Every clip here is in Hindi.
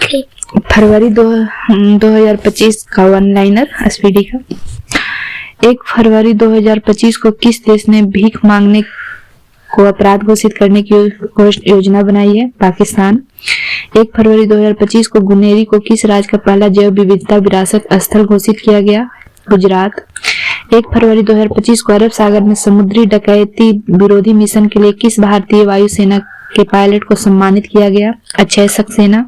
फरवरी 2025 का वन लाइनर एसपीडी का। 1 फरवरी 2025 को किस देश ने भीख मांगने को अपराध घोषित करने की योजना बनाई है? पाकिस्तान। 1 फरवरी 2025 को गुनेरी को किस राज्य का पहला जैव विविधता विरासत स्थल घोषित किया गया? गुजरात। 1 फरवरी 2025 को अरब सागर में समुद्री डकैती विरोधी मिशन के लिए किस भारतीय वायुसेना के पायलट को सम्मानित किया गया? अक्षय सक्सेना।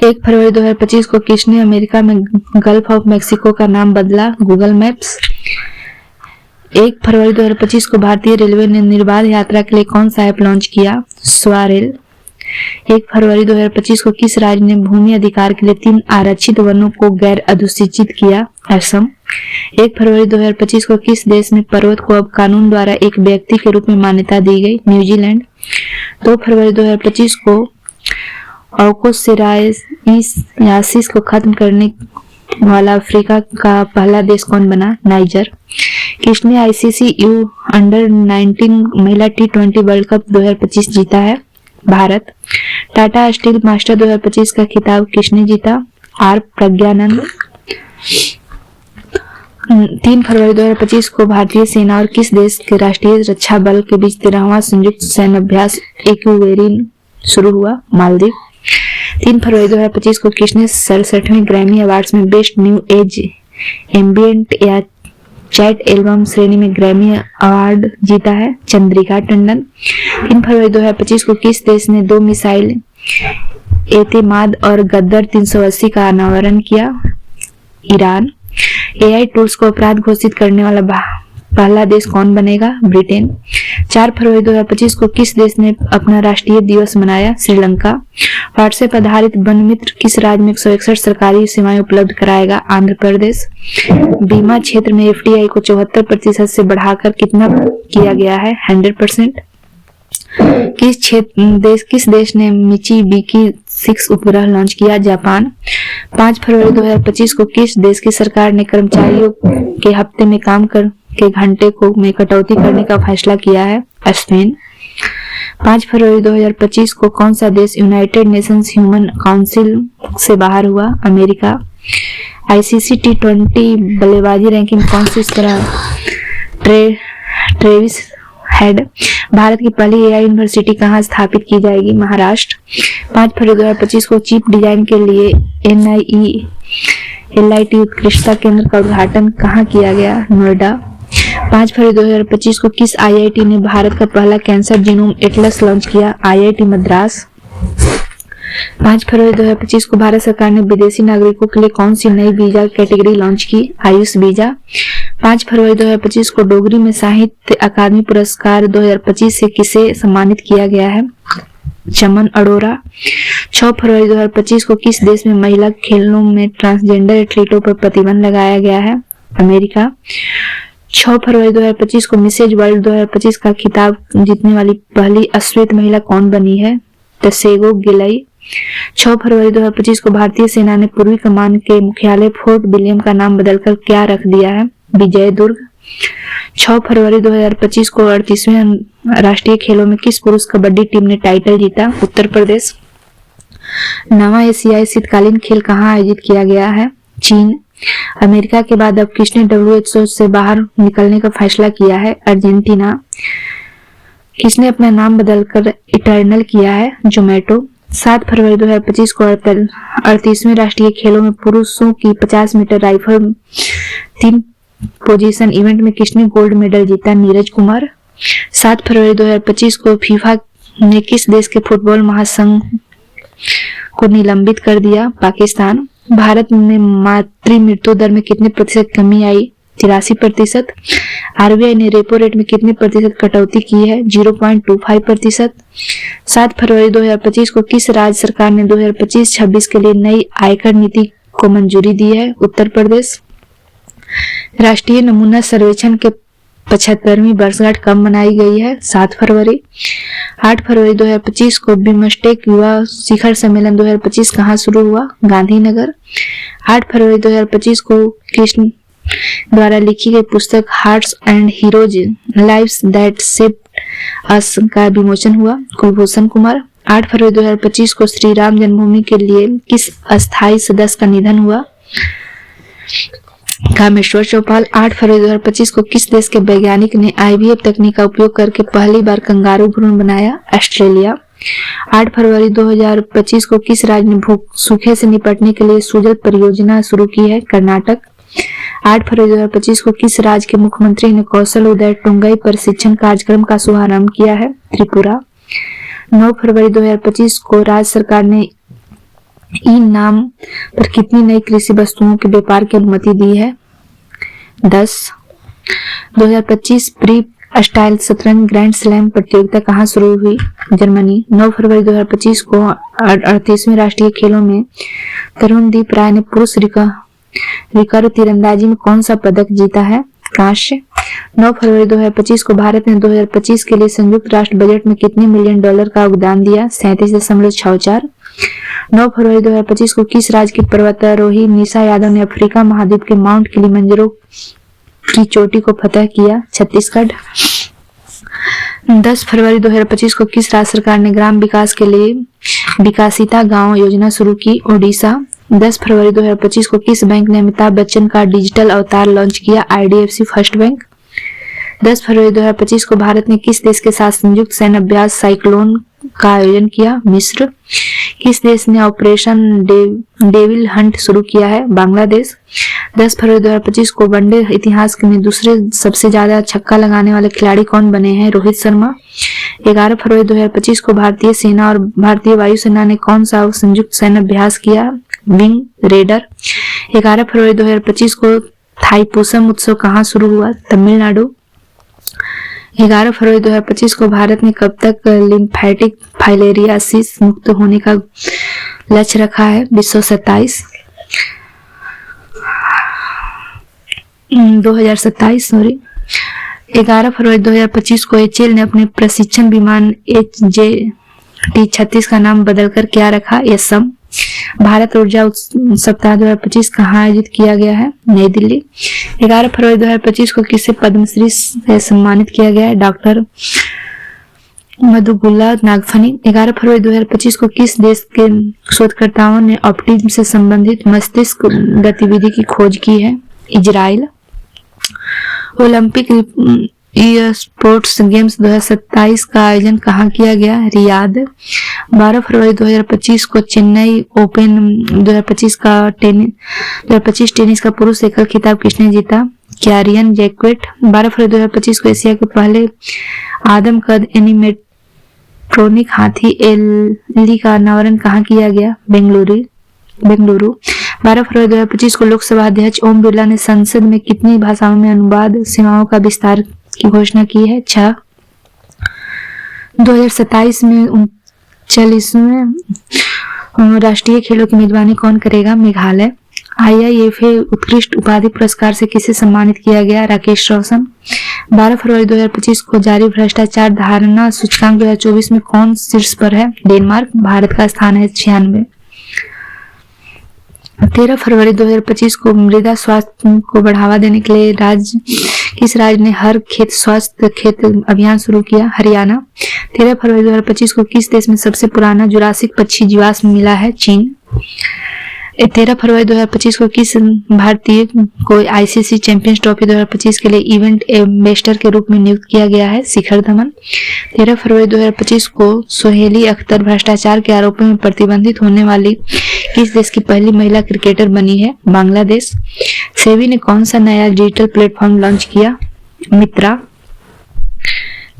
1 फरवरी 2025 को किसने अमेरिका में गल्फ ऑफ मैक्सिको का नाम बदला? Google maps. 1 फरवरी 2025 को भारतीय रेलवे ने निर्बाध यात्रा के लिए कौन सा ऐप लॉन्च किया? स्वारेल। 1 फरवरी 2025 को किस राज्य ने भूमि अधिकार के लिए 3 आरक्षित वनों को गैर अधिसूचित किया? असम। 1 फरवरी 2025 को किस देश में पर्वत को अब कानून द्वारा एक व्यक्ति के रूप में मान्यता दी गई? न्यूजीलैंड। 2 फरवरी 2025 को ऑकोसेराइसिस को खत्म करने वाला अफ्रीका का पहला देश कौन बना? नाइजर। किसने आईसीसी U-19 महिला T20 वर्ल्ड कप 2025 जीता है? भारत। टाटा स्टील मास्टर 2025 का खिताब किसने जीता? आर प्रज्ञानंद। 3 फरवरी 2025 को भारतीय सेना और किस देश के राष्ट्रीय रक्षा बल के बीच 13वां संयुक्त सैन्य अभ्यास एक्वेरिन शुरू हुआ? मालदीव। 3 फरवरी 2025 को किसने 67वें ग्रैमी अवार्ड्स में बेस्ट न्यू एज एम्बिएंट या चैट एल्बम श्रेणी में ग्रैमी अवार्ड जीता है? चंद्रिका टंडन। 3 फरवरी 2025 को किस देश ने 2 मिसाइल एतेमाद और गद्दर 380 का अनावरण किया? ईरान। एआई टूल्स को अपराध घोषित करने वाला पहला देश कौन बनेगा? ब्रिटेन। 4 फरवरी 2025 को किस देश ने अपना राष्ट्रीय दिवस मनाया? श्रीलंका। व्हाट्सएप आधारित वन मित्र किस राज्य में 161 सरकारी सेवाएं उपलब्ध कराएगा? आंध्र प्रदेश। बीमा क्षेत्र में एफडीआई को 74% से बढ़ाकर कितना किया गया है? 100%। किस देश ने मिचिबिकी 6 उपग्रह लॉन्च किया? जापान। 5 फरवरी 2025 को किस देश की सरकार ने कर्मचारियों के हफ्ते में काम के घंटे में कटौती करने का फैसला किया है? स्पेन। 5 फरवरी 2025 को कौन सा देश यूनाइटेड नेशंस ह्यूमन काउंसिल से बाहर हुआ? अमेरिका। आईसीसी T20 बल्लेबाजी रैंकिंग कौन सी तरह? Travis head. भारत की पहली एआई यूनिवर्सिटी कहाँ स्थापित की जाएगी? महाराष्ट्र। 5 फरवरी 2025 को चिप डिजाइन के लिए NIELIT उत्कृष्टता केंद्र का उद्घाटन कहाँ किया गया? नोएडा। 5 फरवरी 2025 को किस आईआईटी ने भारत का पहला कैंसर जीनोम एटलस लॉन्च किया? आईआईटी मद्रास। 5 फरवरी 2025 को भारत सरकार ने विदेशी नागरिकों के लिए कौन सी नई वीजा कैटेगरी लॉन्च की? आयुष वीजा। 5 फरवरी 2025 को डोगरी में साहित्य अकादमी पुरस्कार 2025 से किसे सम्मानित किया गया है? चमन अरोरा। 6 फरवरी 2025 को किस देश में महिला खेलों में ट्रांसजेंडर एथलीटों पर प्रतिबंध लगाया गया है? अमेरिका। 6 फरवरी 2025 को मिसेज वर्ल्ड 2025 का खिताब जीतने वाली पहली अश्वेत महिला कौन बनी है? तसेगो गिलई। 6 फरवरी 2025 को भारतीय सेना ने पूर्वी कमान के मुख्यालय फोर्ट विलियम का नाम बदलकर क्या रख दिया है? विजय दुर्ग। 6 फरवरी 2025 को 38वें राष्ट्रीय खेलों में किस पुरुष कबड्डी टीम ने टाइटल जीता? उत्तर प्रदेश। 9वां एशियाई शीतकालीन खेल कहाँ आयोजित किया गया है? चीन। अमेरिका के बाद अब किसने WHO से बाहर निकलने का फैसला किया है? अर्जेंटीना। किसने अपना नाम बदलकर इटर्नल किया है? जोमेटो। 7 फरवरी 2025 को 38वें राष्ट्रीय खेलों में पुरुषों की 50 मीटर राइफल 3 पोजीशन इवेंट में किसने गोल्ड मेडल जीता? नीरज कुमार। 7 फरवरी 2025 को फीफा ने किस देश के फुटबॉल महासंघ को निलंबित कर दिया? पाकिस्तान। भारत में मातृ मृत्यु दर में कितने प्रतिशत कमी आई? 83%। आरबीआई ने रेपो रेट में कितने प्रतिशत कटौती की है? 0.25%। 7 फरवरी 2025 को किस राज्य सरकार ने 2025-26 के लिए नई आयकर नीति को मंजूरी दी है? उत्तर प्रदेश। राष्ट्रीय नमूना सर्वेक्षण के 75वीं वर्षगांठ कब मनाई गई है? 7 फरवरी। 8 फरवरी 2025 को बिमस्टेक युवा शिखर सम्मेलन 2025 कहाँ शुरू हुआ? गांधीनगर। 8 फरवरी 2025 को कृष्ण द्वारा लिखी गई पुस्तक hearts and heroes lives that shaped us का विमोचन हुआ? कुलभूषण कुमार। 8 फरवरी 2025 को श्री राम जन्मभूमि के लिए किस अस्थायी सदस्य का निधन हुआ? कामेश्वर चौपाल। 8 फरवरी 2025 को किस देश के वैज्ञानिक ने IVF तकनीक का उपयोग करके पहली बार कंगारू भ्रूण बनाया? ऑस्ट्रेलिया। 8 फरवरी 2025 को किस राज्य ने सूखे से निपटने के लिए सुजल परियोजना शुरू की है? कर्नाटक। 8 फरवरी 2025 को किस राज्य के मुख्यमंत्री ने कौशल उदय टुंगई प्रशिक्षण कार्यक्रम का शुभारंभ किया है? त्रिपुरा। 9 फरवरी 2025 को राज्य सरकार ने ई नाम पर कितनी नई कृषि वस्तुओं के व्यापार की अनुमति दी है? 10। 2025 प्री स्टाइल शतरंज ग्रैंड स्लैम प्रतियोगिता कहाँ शुरू हुई? जर्मनी। 9 फरवरी 2025 को 38वें राष्ट्रीय खेलों में तरुणदीप राय ने पुरुष रिकर्व तीरंदाजी में कौन सा पदक जीता है? कांस्य। 9 फरवरी 2025 को भारत ने 2025 के लिए संयुक्त राष्ट्र बजट में कितने मिलियन डॉलर का योगदान दिया? 37.64। 9 फरवरी 2025 को किस राज्य की पर्वतारोही निशा यादव ने अफ्रीका महाद्वीप के माउंट किलिमंजारो की चोटी को फतह किया? छत्तीसगढ़। 10 फरवरी 2025 को किस राज्य सरकार ने ग्राम विकास के लिए विकासिता गांव योजना शुरू की? ओडिशा। 10 फरवरी 2025 को किस बैंक ने अमिताभ बच्चन का डिजिटल अवतार लॉन्च किया? IDFC first bank. 10 फरवरी 2025 को भारत ने किस देश के साथ संयुक्त सैन्य अभ्यास साइक्लोन का आयोजन किया? मिस्र। किस देश ने ऑपरेशन डेविल हंट शुरू किया है? बांग्लादेश। 10 फरवरी 2025 को वनडे इतिहास में दूसरे सबसे ज्यादा छक्का लगाने वाले खिलाड़ी कौन बने हैं? रोहित शर्मा। 11 फरवरी 2025 को भारतीय सेना और भारतीय वायुसेना ने कौन सा संयुक्त सैन्य अभ्यास किया? Wing raider. 11 फरवरी 2025 को थाईपुसम उत्सव कहाँ शुरू हुआ? तमिलनाडु। 11 फरवरी 2025 को भारत ने कब तक लिम्फेटिक फाइलेरियासिस मुक्त होने का लक्ष्य रखा है? 2027। 11 फरवरी 2025 को HAL ने अपने प्रशिक्षण विमान HJT-36 का नाम बदलकर क्या रखा? यसम। भारत ऊर्जा सप्ताह 2025 कहाँ आयोजित किया गया है? नई दिल्ली। 11 फरवरी 2025 को किसे पद्मश्री से सम्मानित किया गया है? डॉक्टर मधुगुला नागफनी। 11 फरवरी 2025 को किस देश के शोधकर्ताओं ने ऑप्टिज्म से संबंधित मस्तिष्क गतिविधि की खोज की है? इजराइल। ओलंपिक स्पोर्ट्स गेम्स 2027 का आयोजन कहाँ किया गया? रियाद। 12 फरवरी 2025 को चेन्नई ओपन 2025 टेनिस का पुरुष एकल खिताब किसने जीता? कैरियन जैक्वेट। 12 फरवरी 2025 को एशिया के पहले आदमकद एनिमेट्रोनिक हाथी एली का अनावरण कहाँ किया गया? बेंगलुरु। 12 फरवरी 2025 को लोकसभा अध्यक्ष ओम बिरला ने संसद में कितनी भाषाओं में अनुवाद सेवाओं का विस्तार की घोषणा की है? 6। 2027 में 39वें राष्ट्रीय खेलों की मेजबानी कौन करेगा? मेघालय। IIFA उत्कृष्ट उपाधि पुरस्कार से किसे सम्मानित किया गया? राकेश रोशन। 12 फरवरी 2025 को जारी भ्रष्टाचार धारणा सूचकांक 2024 में कौन शीर्ष पर है? डेनमार्क। भारत का स्थान है 96। 13 फरवरी 2025 को मृदा स्वास्थ्य को बढ़ावा देने के लिए किस राज्य ने हर खेत स्वास्थ्य खेत अभियान शुरू किया? हरियाणा। 13 फरवरी 2025 को किस देश में सबसे पुराना जुरासिक पक्षी जीवाश्म मिला है? चीन। 13 फरवरी 2025 को किस भारतीय को ICC चैंपियंस ट्रॉफी 2025 के लिए इवेंट एम्बेसडर के रूप में नियुक्त किया गया है? शिखर धवन। 13 फरवरी 2025 को सोहेली अख्तर भ्रष्टाचार के आरोपों में प्रतिबंधित होने वाली किस देश की पहली महिला क्रिकेटर बनी है? बांग्लादेश। सेबी ने कौन सा नया डिजिटल प्लेटफॉर्म लॉन्च किया? मित्रा।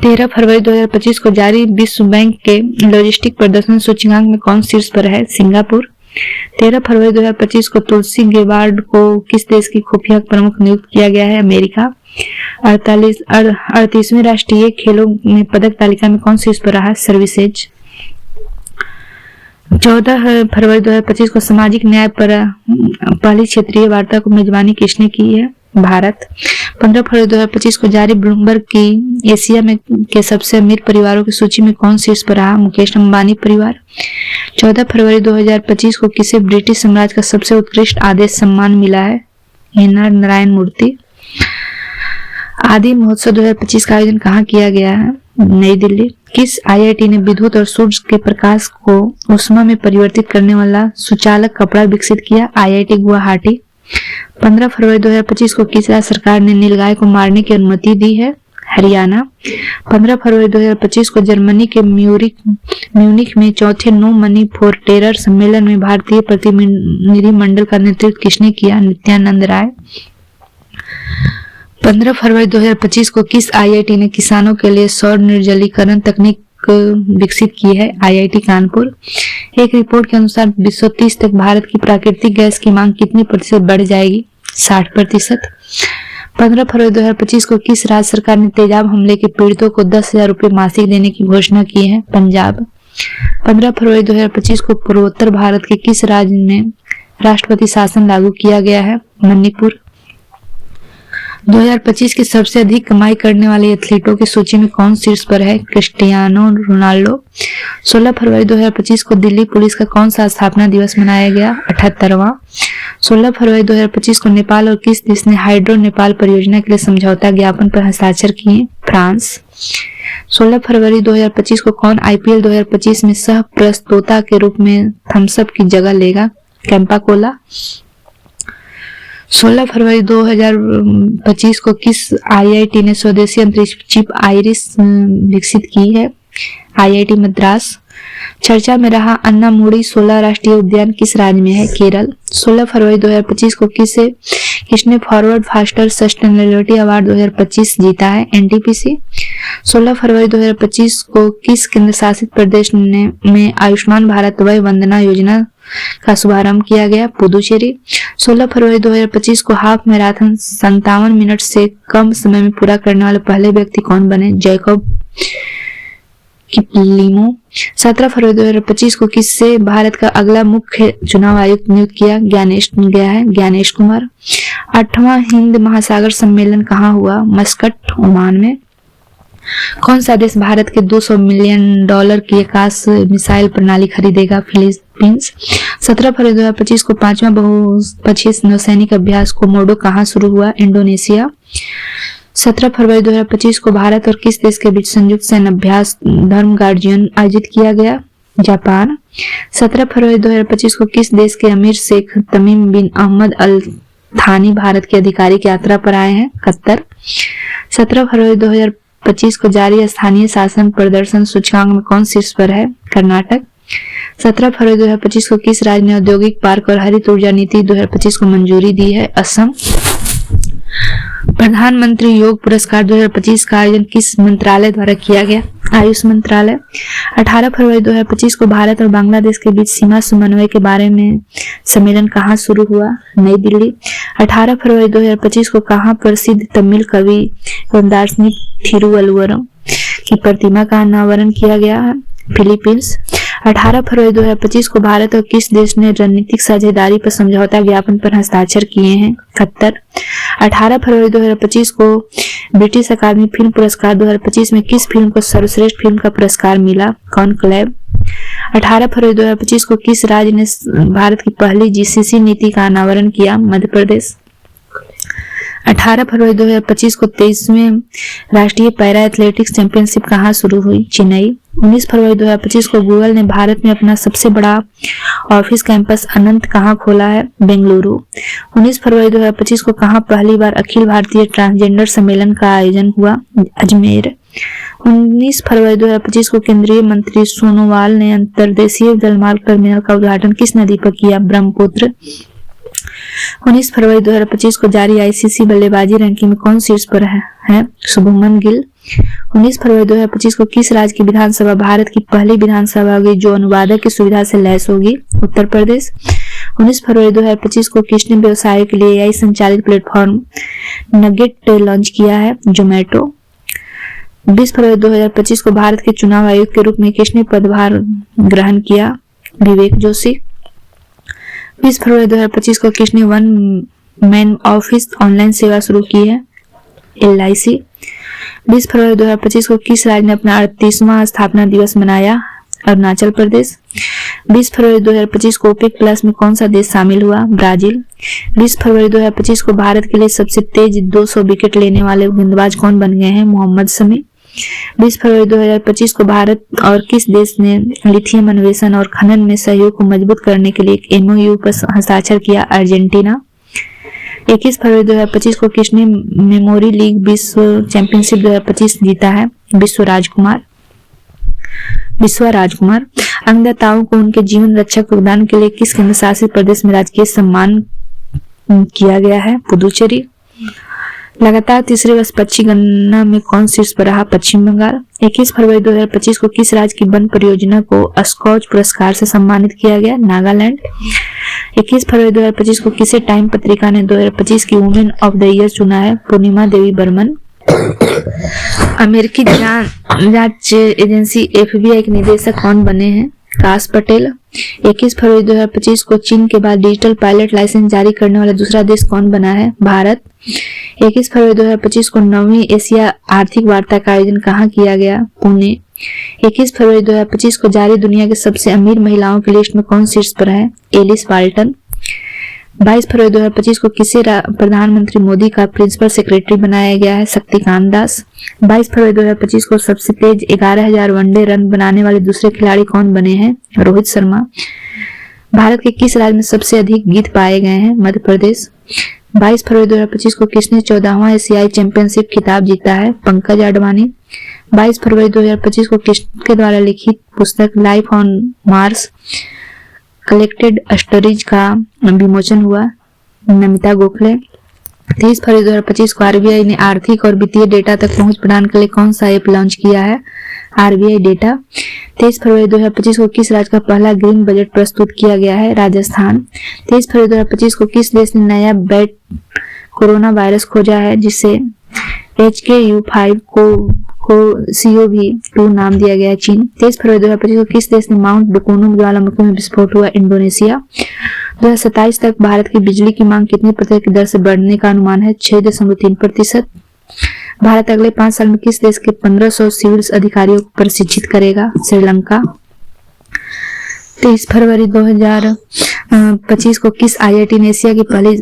13 फरवरी 2025 को जारी विश्व बैंक के लॉजिस्टिक प्रदर्शन सूचकांक में कौन शीर्ष पर है? सिंगापुर। 13 फरवरी 2025 को तुलसी गेबार्ड को किस देश की खुफिया प्रमुख नियुक्त किया गया है? अमेरिका। 38वें राष्ट्रीय खेलों में पदक तालिका में कौन शीर्ष पर रहा? सर्विसेज। 14 फरवरी 2025 को सामाजिक न्याय पर पहली क्षेत्रीय वार्ता को मेजबानी किसने की है? भारत। 15 फरवरी 2025 को जारी ब्लूमबर्ग की एशिया में के सबसे अमीर परिवारों की सूची में कौन शीर्ष पर रहा? मुकेश अंबानी परिवार। 14 फरवरी 2025 को किसे ब्रिटिश साम्राज्य का सबसे उत्कृष्ट आदेश सम्मान मिला है? NR नारायण मूर्ति। आदि महोत्सव 2025 का आयोजन कहाँ किया गया है? नई दिल्ली। किस आईआईटी ने विद्युत और सूर्य के प्रकाश को ऊष्मा में परिवर्तित करने वाला सुचालक कपड़ा विकसित किया? आईआईटी गुवाहाटी। 15 फरवरी 2025 को किस राज्य सरकार ने नीलगाय को मारने की अनुमति दी है? हरियाणा। 15 फरवरी 2025 को जर्मनी के म्यूनिख में चौथे नो मनी फॉर टेरर सम्मेलन में भारतीय प्रतिनिधिमंडल का नेतृत्व किसने किया? नित्यानंद राय। 15 फरवरी 2025 को किस आईआईटी ने किसानों के लिए सौर निर्जलीकरण तकनीक विकसित की है? आईआईटी कानपुर। एक रिपोर्ट के अनुसार 2030 तक भारत की प्राकृतिक गैस की मांग कितने प्रतिशत बढ़ जाएगी? 60%। 15 फरवरी 2025 को किस राज्य सरकार ने तेजाब हमले के पीड़ितों को 10,000 रुपए मासिक देने की घोषणा की है? पंजाब। 15 फरवरी 2025 को पूर्वोत्तर भारत के किस राज्य में राष्ट्रपति शासन लागू किया गया है? मणिपुर। 2025 के सबसे अधिक कमाई करने वाले एथलीटों की सूची में कौन शीर्ष पर है? Cristiano Ronaldo. 16 फरवरी 2025 को दिल्ली पुलिस का कौन सा स्थापना दिवस मनाया गया? 78वां। 16 फरवरी 2025 को नेपाल और किस देश ने हाइड्रो नेपाल परियोजना के लिए समझौता ज्ञापन पर हस्ताक्षर किए? फ्रांस। 16 फरवरी 2025 को कौन आईपीएल 2025 में सह प्रस्तोता के रूप में थम्स अप की जगह लेगा? कैंपा कोला। 16 फरवरी 2025 को किस आईआईटी ने स्वदेशी अंतरिक्ष चिप आइरिस विकसित की है? आईआईटी मद्रास। चर्चा में रहा अन्नामुडी 16 राष्ट्रीय उद्यान किस राज्य में है? केरल। 16 फरवरी 2025 को किसने फॉरवर्ड फास्टर सस्टेनेबिलिटी अवार्ड 2025 जीता है? एनटीपीसी। 16 फरवरी 2025 को किस केंद्र शासित प्रदेश में आयुष्मान भारत वय वंदना योजना का शुभारंभ किया गया? पुदुचेरी। 16 फरवरी 2025 को हाफ मैराथन 57 मिनट से कम समय में पूरा करने वाले पहले व्यक्ति कौन बने? जैकब किपलिमो। 17 फरवरी 2025 को किससे भारत का अगला मुख्य चुनाव आयुक्त नियुक्त किया गया है? ज्ञानेश कुमार। 8वां हिंद महासागर सम्मेलन कहाँ हुआ? मस्कट, ओमान में। कौन सा देश भारत के $200 मिलियन की आकाश मिसाइल प्रणाली खरीदेगा? फिलीपींस। 17 फरवरी 2025 को 5वां बहुपक्षीय नौसैनिक अभ्यास कोमोडो कहाँ शुरू हुआ? इंडोनेशिया। 17 फरवरी 2025 को भारत और किस देश के बीच संयुक्त सैन्य अभ्यास धर्म गार्जियन आयोजित किया गया? जापान। 17 फरवरी 2025 को किस देश के अमीर शेख तमीम बिन अहमद अल थानी भारत के आधिकारिक यात्रा पर आए हैं? कतर। 17 फरवरी 2025 को जारी स्थानीय शासन प्रदर्शन सूचकांक में कौन शीर्ष पर है? कर्नाटक। 17 फरवरी 2025 को किस राज्य ने औद्योगिक पार्क और हरित ऊर्जा नीति 2025 को मंजूरी दी है? असम। प्रधानमंत्री योग पुरस्कार 2025 का आयोजन किस मंत्रालय द्वारा किया गया? आयुष मंत्रालय। 18 फरवरी 2025 को भारत और बांग्लादेश के बीच सीमा समन्वय के बारे में सम्मेलन कहाँ शुरू हुआ? नई दिल्ली। 18 फरवरी 2025 को कहाँ प्रसिद्ध तमिल कवि एवं दार्शनिक थिरुवल्लुवरम की प्रतिमा का अनावरण किया गया है? फिलीपींस। 18 फरवरी 2025 को भारत और किस देश ने रणनीतिक साझेदारी पर समझौता ज्ञापन पर हस्ताक्षर किए हैं? कतर। 18 फरवरी 2025 को ब्रिटिश अकादमी फिल्म पुरस्कार 2025 में किस फिल्म को सर्वश्रेष्ठ फिल्म का पुरस्कार मिला? कॉन्क्लेव। 18 फरवरी 2025 को किस राज्य ने भारत की पहली जीसीसी नीति का अनावरण किया? मध्य प्रदेश। 18 फरवरी 2025 को 23वें राष्ट्रीय पैरा एथलेटिक्स चैंपियनशिप कहाँ शुरू हुई? चेन्नई। 19 फरवरी 2025 को गूगल ने भारत में अपना सबसे बड़ा ऑफिस कैंपस अनंत कहाँ खोला है? बेंगलुरु। 19 फरवरी 2025 को कहाँ पहली बार अखिल भारतीय ट्रांसजेंडर सम्मेलन का आयोजन हुआ? अजमेर। 19 फरवरी 2025 को केंद्रीय मंत्री सोनोवाल ने अंतर्देशीय जलमार्ग टर्मिनल का उद्घाटन किस नदी पर किया? ब्रह्मपुत्र। 19 फरवरी 2025 को जारी आईसीसी बल्लेबाजी रैंकिंग में कौन शीर्ष पर है? शुभमन गिल। 19 फरवरी 2025 को किस राज्य की विधानसभा भारत की पहली विधानसभा होगी जो अनुवादक की सुविधा से लैस होगी? उत्तर प्रदेश। 19 फरवरी 2025 को किसने व्यवसायों के लिए एआई संचालित प्लेटफॉर्म नगेट लॉन्च किया है? जोमेटो। 20 फरवरी 2025 को भारत के चुनाव आयुक्त के रूप में किसने पदभार ग्रहण किया? विवेक जोशी। 20 फरवरी 2025 को किसने वन मैन ऑफिस ऑनलाइन सेवा शुरू की है? LIC। 20 फरवरी 2025 को किस राज्य ने अपना 38वां स्थापना दिवस मनाया? अरुणाचल प्रदेश। 20 फरवरी 2025 को ओपेक प्लस में कौन सा देश शामिल हुआ? ब्राजील। 20 फरवरी 2025 को भारत के लिए सबसे तेज 200 विकेट लेने वाले गेंदबाज कौन बन गए हैं? मोहम्मद शमी। 20 फरवरी 2025 को भारत और किस देश ने लिथियम अन्वेषण और खनन में सहयोग को मजबूत करने के लिए एक MOU पर हस्ताक्षर किया? अर्जेंटीना। 21 फरवरी 2025 को किसने मेमोरी लीग विश्व चैंपियनशिप 2025 जीता है? विश्व राजकुमार। अंगदाताओं को उनके जीवन रक्षक योगदान के लिए किस केंद्र शासित प्रदेश में राजकीय सम्मान किया गया है? पुदुचेरी। लगातार तीसरे वर्ष पक्षी गणना में कौन शीर्ष पर रहा? पश्चिम बंगाल। 21 फरवरी 2025 को किस राज्य की वन परियोजना को स्कॉच पुरस्कार से सम्मानित किया गया? नागालैंड। 21 फरवरी 2025 को किसे टाइम पत्रिका ने 2025 की वुमेन ऑफ द ईयर चुना है? पूर्णिमा देवी बर्मन। अमेरिकी जांच एजेंसी FBI के निदेशक कौन बने हैं? काश पटेल। 21 फरवरी 2025 को चीन के बाद डिजिटल पायलट लाइसेंस जारी करने वाला दूसरा देश कौन बना है? भारत। 21 फरवरी 2025 को 9वीं एशिया आर्थिक वार्ता का आयोजन कहाँ किया गया? पुणे। 21 फरवरी 2025 को जारी दुनिया के सबसे अमीर महिलाओं की लिस्ट में कौन शीर्ष पर है? Alice Walton. 22 फरवरी 2025 को किसे प्रधानमंत्री मोदी का प्रिंसिपल सेक्रेटरी बनाया गया है? शक्तिकांत दास। 22 फरवरी 2025 को सबसे तेज 11,000 वनडे रन बनाने वाले दूसरे खिलाड़ी कौन बने हैं? रोहित शर्मा। भारत के किस राज्य में सबसे अधिक गीत पाए गए हैं? मध्य प्रदेश। 22 फरवरी 2025 को किसने 14वां एशियाई चैंपियनशिप खिताब जीता है? पंकज आडवाणी। 22 फरवरी 2025 को किसके द्वारा लिखित पुस्तक life on Mars collected stories का विमोचन हुआ? नमिता गोखले। 23 फरवरी 2025 को RBI ने आर्थिक और वित्तीय डेटा तक पहुंच प्रदान के लिए कौन सा ऐप लॉन्च किया है? RBI data. 23 फरवरी 2025 को किस राज्य का पहला ग्रीन बजट प्रस्तुत किया गया है? राजस्थान। 23 फरवरी 2025 को किस देश ने नया बैट कोरोना वायरस खोजा है जिसे HKU5 को COV2 नाम दिया गया है? चीन। 23 फरवरी 2025 को किस देश ने माउंट डुकोनू ज्वालामुखी में विस्फोट हुआ? इंडोनेशिया। 2027 तक भारत की बिजली की मांग कितने प्रतिशत की दर से बढ़ने का अनुमान है? 6.3%। भारत अगले 5 साल में किस देश के 1500 सिविल अधिकारियों को प्रशिक्षित करेगा? श्रीलंका। 23 फरवरी 2025 को किस IIT ने एशिया की पहली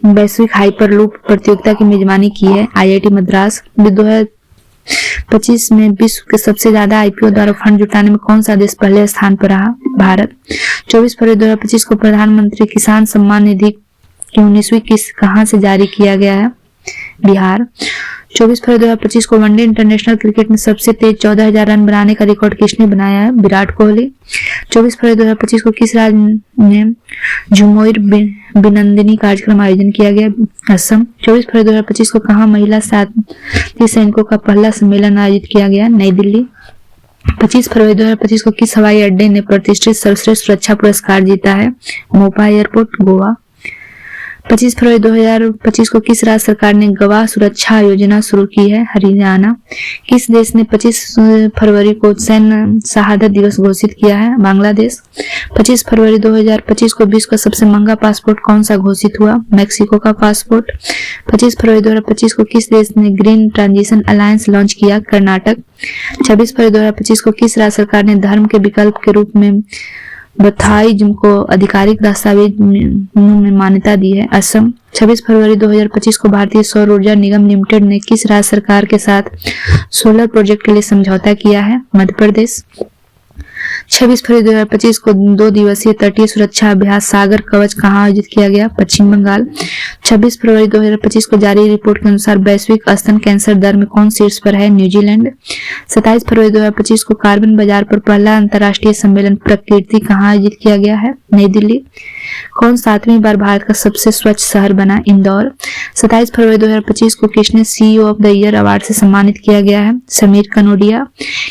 वैश्विक हाइपरलूप प्रतियोगिता की मेजबानी की है? IIT मद्रास। 2025 में विश्व के सबसे ज्यादा IPO द्वारा फंड जुटाने में कौन सा देश पहले स्थान पर रहा? भारत। 24 फरवरी 2025 को प्रधानमंत्री किसान सम्मान निधि की 19वीं किस्त कहां से जारी किया गया है? बिहार। 24 फरवरी 2025 को वनडे इंटरनेशनल क्रिकेट में सबसे तेज 14,000 रन बनाने का रिकॉर्ड किसने बनाया है? विराट कोहली। 24 फरवरी 2025 को किस राज्य में झुमोर बिनंदिनी कार्यक्रम आयोजन किया गया? असम। 24 फरवरी 2025 को कहां महिला साथी सैनिकों का पहला सम्मेलन आयोजित किया गया? नई दिल्ली। 25 फरवरी 2025 को किस हवाई अड्डे ने प्रतिष्ठित सर्वश्रेष्ठ सुरक्षा पुरस्कार जीता है? मोपा एयरपोर्ट, गोवा। 25 फरवरी 2025 को किस राज्य सरकार ने गवाह सुरक्षा योजना शुरू की है? हरियाणा। किस देश ने 25 फरवरी को सैन्य शहादत दिवस घोषित किया है? बांग्लादेश। 25 फरवरी 2025 को विश्व का सबसे महंगा पासपोर्ट कौन सा घोषित हुआ? मैक्सिको का पासपोर्ट। 25 फरवरी 2025 को किस देश ने ग्रीन ट्रांजिशन अलायंस लॉन्च किया? कर्नाटक। 26 फरवरी 2025 को किस राज्य सरकार ने धर्म के विकल्प के रूप में बथाइज्म को आधिकारिक दस्तावेज में मान्यता दी है? असम। 26 फरवरी 2025 को भारतीय सौर ऊर्जा निगम लिमिटेड ने किस राज्य सरकार के साथ सोलर प्रोजेक्ट के लिए समझौता किया है? मध्य प्रदेश। 26 फरवरी 2025 को 2 दिवसीय तटीय सुरक्षा अभ्यास सागर कवच कहाँ आयोजित किया गया? पश्चिम बंगाल। 26 फरवरी 2025 को जारी रिपोर्ट के अनुसार वैश्विक स्तन कैंसर दर में कौन शीर्ष पर है? न्यूजीलैंड। 27 फरवरी 2025 को कार्बन बाजार पर पहला अंतर्राष्ट्रीय सम्मेलन प्रकृति कहाँ आयोजित किया गया है? नई दिल्ली। कौन 7वीं बार भारत का सबसे स्वच्छ शहर बना? इंदौर। 27 फरवरी 2025 को किसने CEO of the year award से सम्मानित किया गया है? समीर कनोडिया।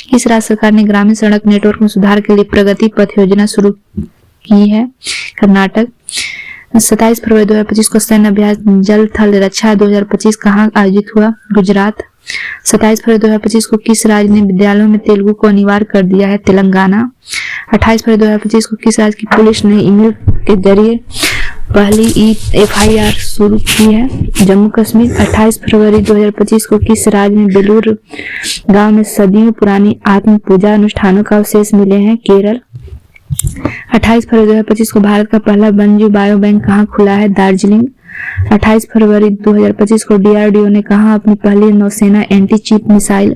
किस राज्य सरकार ने ग्रामीण सड़क नेटवर्क में सुधार के लिए प्रगति पथ योजना शुरू की है? कर्नाटक। 27 फरवरी 2025 को सैन्य अभ्यास जल थल रक्षा 2025 कहाँ आयोजित हुआ? गुजरात। 27 फरवरी 2025 को किस राज्य ने विद्यालयों में तेलुगु को अनिवार्य कर दिया है? तेलंगाना। 28 फरवरी 2025 को किस राज्य की पुलिस ने ईमेल के जरिए पहली FIR शुरू की है? जम्मू कश्मीर। 28 फरवरी 2025 को किस राज्य में बेलूर गांव में सदियों पुरानी आत्म पूजा अनुष्ठानों का अवशेष मिले हैं? केरल। 28 फरवरी 2025 को भारत का पहला वन्यजीव बायो बैंक कहाँ खुला है? दार्जिलिंग। 28 फरवरी 2025 को DRDO ने कहा अपनी पहली नौसेना anti chip missile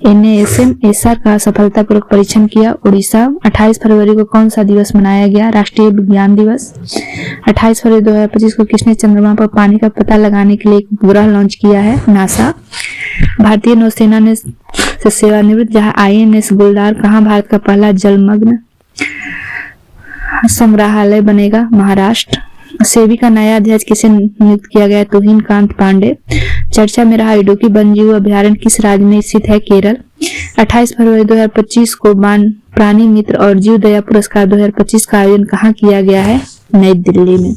NASM SR का सफलतापूर्वक परीक्षण किया। उड़ीसा। 28 फरवरी को कौन सा दिवस मनाया गया? राष्ट्रीय विज्ञान दिवस। 28 फरवरी 2025 को किसने चंद्रमा पर पानी का पता लगाने के लिए एक उपग्रह लॉन्च किया है? नासा। भारतीय नौसेना ने से सेवानिवृत्त जहाज INS गुलदार कहाँ भारत का पहला जलमग्न संग्रहालय बनेगा? महाराष्ट्र। सेबी का नया अध्यक्ष किसे नियुक्त किया गया? तुहिन कांत पांडे। चर्चा में रहा इडुक्की वन्यजीव अभयारण्य किस राज्य में स्थित है? केरल। 28 फरवरी 2025 को प्राणी मित्र और जीव दया पुरस्कार 2025 का आयोजन कहाँ किया गया है? नई दिल्ली में।